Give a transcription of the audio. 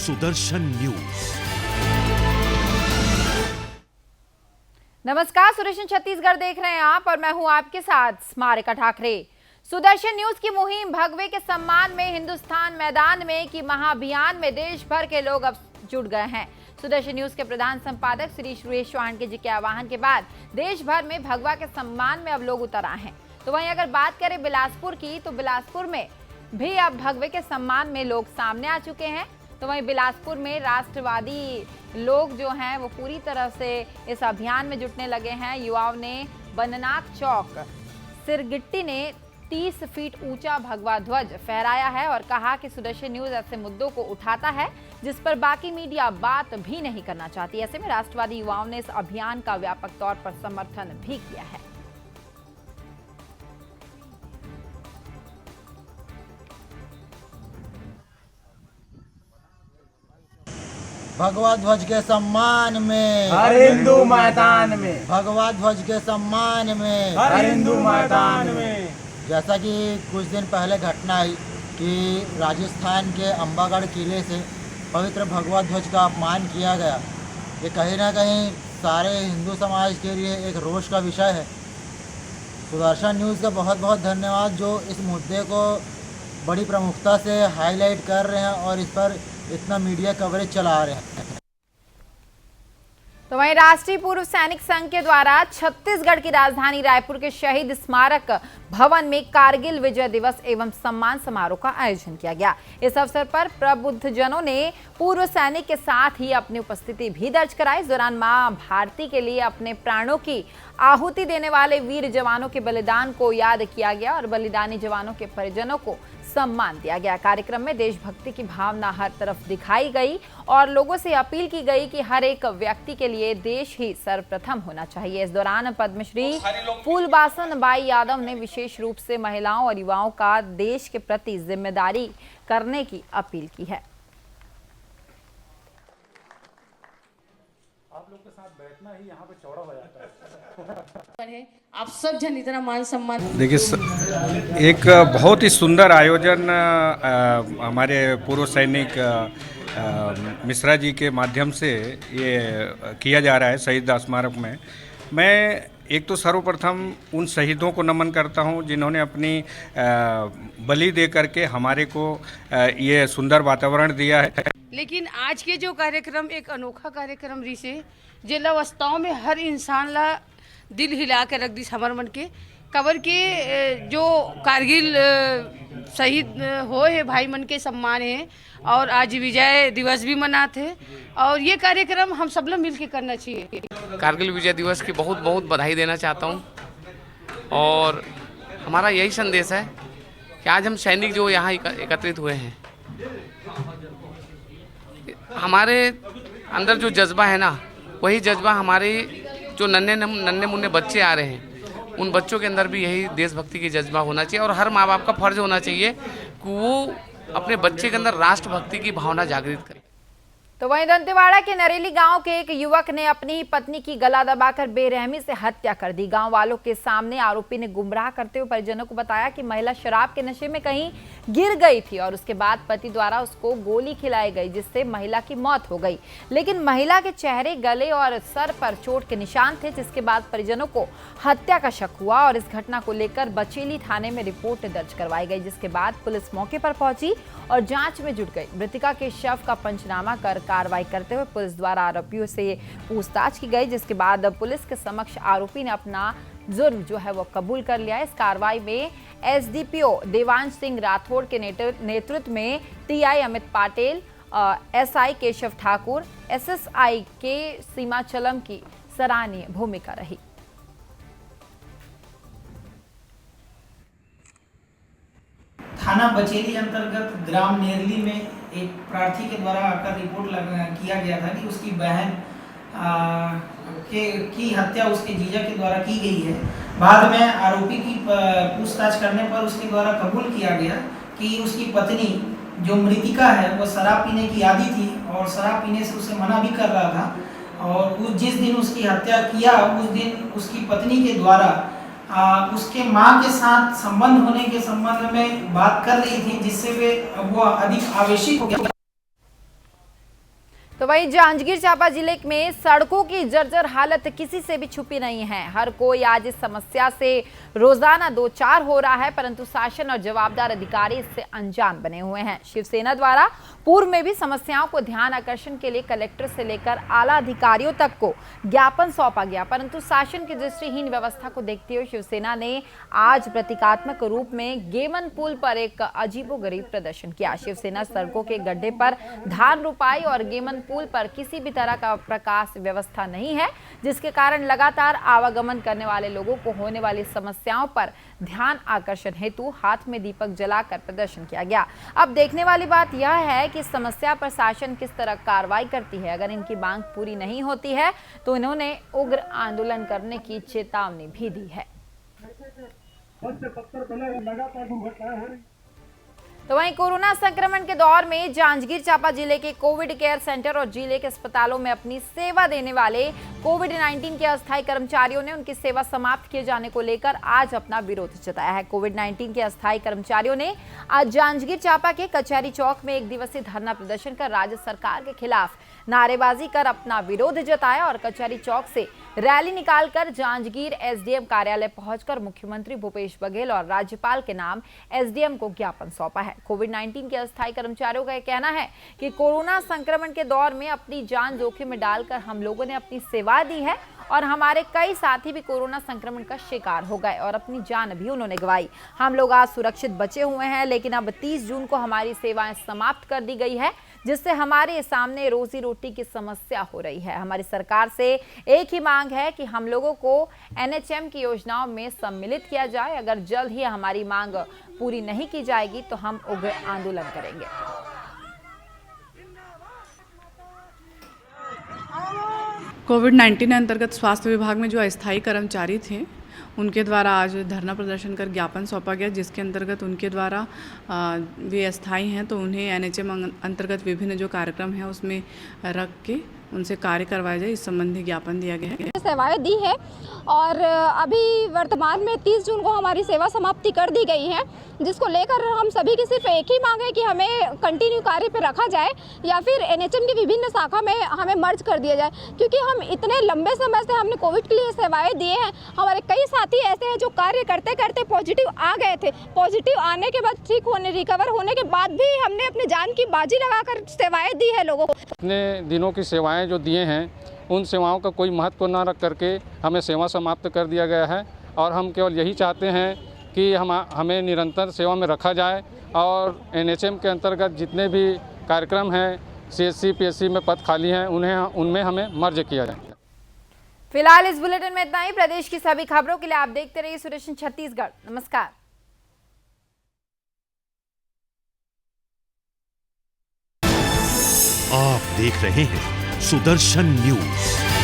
Sudarshan news. नमस्कार, सुदर्शन छत्तीसगढ़ देख रहे हैं आप और मैं हूं आपके साथ स्मारिका ठाकरे। सुदर्शन न्यूज की मुहिम भगवे के सम्मान में हिंदुस्तान मैदान में की महाअभियान में देश भर के लोग अब जुट गए हैं। सुदर्शन न्यूज के प्रधान संपादक श्री सुरेश वाणके जी के आह्वान के बाद देश भर में भगवा के सम्मान में अब लोग उतर आए हैं। तो वहीं अगर बात करें बिलासपुर की, तो बिलासपुर में भी अब भगवे के सम्मान में लोग सामने आ चुके हैं। तो वहीं बिलासपुर में राष्ट्रवादी लोग जो हैं वो पूरी तरह से इस अभियान में जुटने लगे हैं। युवाओं ने बननाथ चौक सिरगिट्टी ने 30 फीट ऊंचा भगवा ध्वज फहराया है और कहा कि सुदर्शन न्यूज ऐसे मुद्दों को उठाता है जिस पर बाकी मीडिया बात भी नहीं करना चाहती। ऐसे में राष्ट्रवादी युवाओं ने इस अभियान का व्यापक तौर पर समर्थन भी किया है। भगवा ध्वज के सम्मान में हर हिंदू मैदान में, भगवा ध्वज के सम्मान में हर हिंदू मैदान में। जैसा कि कुछ दिन पहले घटना आई कि राजस्थान के अंबागढ़ किले से पवित्र भगवा ध्वज का अपमान किया गया, ये कहीं ना कहीं सारे हिंदू समाज के लिए एक रोष का विषय है। सुदर्शन न्यूज़ का बहुत बहुत धन्यवाद जो इस मुद्दे को बड़ी प्रमुखता से हाईलाइट कर रहे हैं और इस पर इतना मीडिया कवरेज चला रहे हैं। तो वहीं राष्ट्रीय पूर्व सैनिक संघ के द्वारा छत्तीसगढ़ की राजधानी रायपुर के शहीद स्मारक भवन में कारगिल विजय दिवस एवं सम्मान समारोह का आयोजन किया गया। इस अवसर पर प्रबुद्धजनों ने पूर्व सैनिक के साथ ही अपनी उपस्थिति भी दर्ज कराई। इस दौरान मां भारती के लिए अपने प्राणों की आहुति देने वाले वीर जवानों के बलिदान को याद किया गया और बलिदानी जवानों के परिजनों को सम्मान दिया गया। कार्यक्रम में देशभक्ति की भावना हर तरफ दिखाई गई और लोगों से अपील की गई कि हर एक व्यक्ति के लिए देश ही सर्वप्रथम होना चाहिए। इस दौरान पद्मश्री फूलबासन बाई यादव ने विशेष रूप से महिलाओं और युवाओं का देश के प्रति जिम्मेदारी करने की अपील की है। आप लोग के साथ बैठना ही यहाँ पे चौड़ा हो जाता है। आप सब जन इतना मान सम्मान। देखिए, एक बहुत ही सुंदर आयोजन हमारे पूर्व सैनिक मिश्रा जी के माध्यम से ये किया जा रहा है शहीद स्मारक में। मैं एक तो सर्वप्रथम उन शहीदों को नमन करता हूं जिन्होंने अपनी बलि दे करके हमारे को ये सुंदर वातावरण दिया है। लेकिन आज के जो कार्यक्रम एक अनोखा कार्यक्रम रिसे जिला अवस्थाओं में हर इंसान ला दिल हिला के रख दी हमर मन के कबर के जो कारगिल शहीद हो है भाई मन के सम्मान है और आज विजय दिवस भी मनाते हैं और ये कार्यक्रम हम सब लोग मिलकर करना चाहिए। कारगिल विजय दिवस की बहुत बहुत बधाई देना चाहता हूँ और हमारा यही संदेश है कि आज हम सैनिक जो यहाँ एकत्रित हुए हैं, हमारे अंदर जो जज्बा है ना, वही जज्बा हमारे जो नन्हे मुन्ने बच्चे आ रहे हैं उन बच्चों के अंदर भी यही देशभक्ति की जज्बा होना चाहिए और हर माँ बाप का फर्ज होना चाहिए कि वो अपने बच्चे के अंदर राष्ट्रभक्ति की भावना जागृत करे। तो वहीं दंतेवाड़ा के नरेली गांव के एक युवक ने अपनी ही पत्नी की गला दबाकर बेरहमी से हत्या कर दी। गांव वालों के सामने आरोपी ने गुमराह करते हुए परिजनों को बताया कि महिला शराब के नशे में कहीं गिर गई थी और उसके बाद पति द्वारा उसको गोली खिलाई गई जिससे महिला की मौत हो गई। लेकिन महिला के चेहरे, गले और सर पर चोट के निशान थे, जिसके बाद परिजनों को हत्या का शक हुआ और इस घटना को लेकर बचेली थाने में रिपोर्ट दर्ज करवाई गई, जिसके बाद पुलिस मौके पर पहुंची और जांच में जुट गई। मृतका के शव का पंचनामा कर कार्रवाई करते हुए पुलिस द्वारा आरोपियों से पूछताछ की गई, जिसके बाद पुलिस के समक्ष आरोपी ने अपना जुर्म जो है वो कबूल कर लिया। इस कार्रवाई में एसडीपीओ देवांश सिंह राठौड़ के नेतृत्व में TI Amit Patil, SI Keshav Thakur, SSI के सीमाचलम की सराहनीय भूमिका रही। थाना बचेली अंतर्गत ग्राम नेरली में एक प्रार्थी के द्वारा आकर रिपोर्ट किया गया था कि उसकी बहन की हत्या उसके जीजा के द्वारा की गई है। बाद में आरोपी की पूछताछ करने पर उसके द्वारा कबूल किया गया कि उसकी पत्नी जो मृतिका है वो शराब पीने की आदी थी और शराब पीने से उसे मना भी कर रहा था और जिस दिन उसकी हत्या किया उस दिन उसकी पत्नी के द्वारा उसके माँ के साथ संबंध होने के संबंध में बात कर रही थी, जिससे वो अधिक आवेशित हो गया। तो वहीं जांजगीर चांपा जिले में सड़कों की जर्जर हालत किसी से भी छुपी नहीं है। हर कोई आज इस समस्या से रोजाना दो चार हो रहा है, परंतु शासन और जवाबदार अधिकारी इससे अनजान बने हुए हैं। शिवसेना द्वारा पूर्व में भी समस्याओं को ध्यान आकर्षण के लिए कलेक्टर से लेकर आला अधिकारियों तक को ज्ञापन सौंपा गया, परंतु शासन की दृष्टिहीन व्यवस्था को देखते हुए शिवसेना ने आज प्रतीकात्मक रूप में गेमन पुल पर एक अजीबोगरीब प्रदर्शन किया। शिवसेना सड़कों के गड्ढे पर धान रोपाई और गेमन पुल पर किसी भी तरह का प्रकाश व्यवस्था नहीं है, जिसके कारण लगातार आवागमन करने वाले लोगों को होने वाली समस्याओं पर ध्यान आकर्षण हेतु हाथ में दीपक जलाकर प्रदर्शन किया गया। अब देखने वाली बात यह है कि समस्या पर शासन किस तरह कार्रवाई करती है। अगर इनकी मांग पूरी नहीं होती है तो इन्होंने उग्र आंदोलन करने की चेतावनी भी दी है। तो वहीं कोरोना संक्रमण के दौर में जांजगीर चांपा जिले के कोविड केयर सेंटर और जिले के अस्पतालों में अपनी सेवा देने वाले कोविड-19 के अस्थायी कर्मचारियों ने उनकी सेवा समाप्त किए जाने को लेकर आज अपना विरोध जताया है। कोविड-19 के अस्थायी कर्मचारियों ने आज जांजगीर चांपा के कचहरी चौक में एक दिवसीय धरना प्रदर्शन कर राज्य सरकार के खिलाफ नारेबाजी कर अपना विरोध जताया और कचहरी चौक से रैली निकालकर जांजगीर एसडीएम कार्यालय पहुंचकर मुख्यमंत्री भूपेश बघेल और राज्यपाल के नाम एसडीएम को ज्ञापन सौंपा है। कोविड-19 के अस्थायी कर्मचारियों का कहना है कि कोरोना संक्रमण के दौर में अपनी जान जोखिम में डालकर हम लोगों ने अपनी सेवा दी है और हमारे कई साथी भी कोरोना संक्रमण का शिकार हो गए और अपनी जान भी उन्होंने गंवाई। हम लोग आज सुरक्षित बचे हुए हैं, लेकिन अब 30 जून को हमारी सेवाएं समाप्त कर दी गई है, जिससे हमारे सामने रोजी रोटी की समस्या हो रही है। हमारी सरकार से एक ही मांग है कि हम लोगों को एनएचएम की योजनाओं में सम्मिलित किया जाए। अगर जल्द ही हमारी मांग पूरी नहीं की जाएगी तो हम उग्र आंदोलन करेंगे। कोविड-19 अंतर्गत स्वास्थ्य विभाग में जो अस्थायी कर्मचारी थे उनके द्वारा आज धरना प्रदर्शन कर ज्ञापन सौंपा गया, जिसके अंतर्गत उनके द्वारा वे अस्थायी हैं तो उन्हें एनएचएम अंतर्गत विभिन्न जो कार्यक्रम हैं उसमें रख के उनसे कार्य करवाया जाए, इस संबंधी ज्ञापन दिया गया है। सेवाएं दी है और अभी वर्तमान में 30 जून को हमारी सेवा समाप्ति कर दी गई है, जिसको लेकर हम सभी की सिर्फ एक ही मांग है कि हमें कंटिन्यू कार्य पे रखा जाए या फिर एनएचएम की विभिन्न शाखा में हमें मर्ज कर दिया जाए, क्योंकि हम इतने लंबे समय से हमने कोविड के लिए सेवाएं दिए हैं। हमारे कई साथी ऐसे हैं जो कार्य करते करते पॉजिटिव आ गए थे, पॉजिटिव आने के बाद ठीक होने रिकवर होने के बाद भी हमने अपनी जान की बाजी लगाकर सेवाएं दी है लोगों को। इतने दिनों की सेवाएं जो दिए हैं उन सेवाओं का कोई महत्व न रख करके हमें सेवा समाप्त कर दिया गया है और हम केवल यही चाहते हैं कि हमें निरंतर सेवा में रखा जाए और एनएचएम के अंतर्गत जितने भी कार्यक्रम हैं सीएससी पीएससी में पद खाली हैं उनमें हमें मर्ज किया जाए। फिलहाल इस बुलेटिन में इतना ही। प्रदेश की सभी खबरों के लिए आप देखते रहिए सुदर्शन छत्तीसगढ़। नमस्कार। आप देख रहे हैं सुदर्शन न्यूज।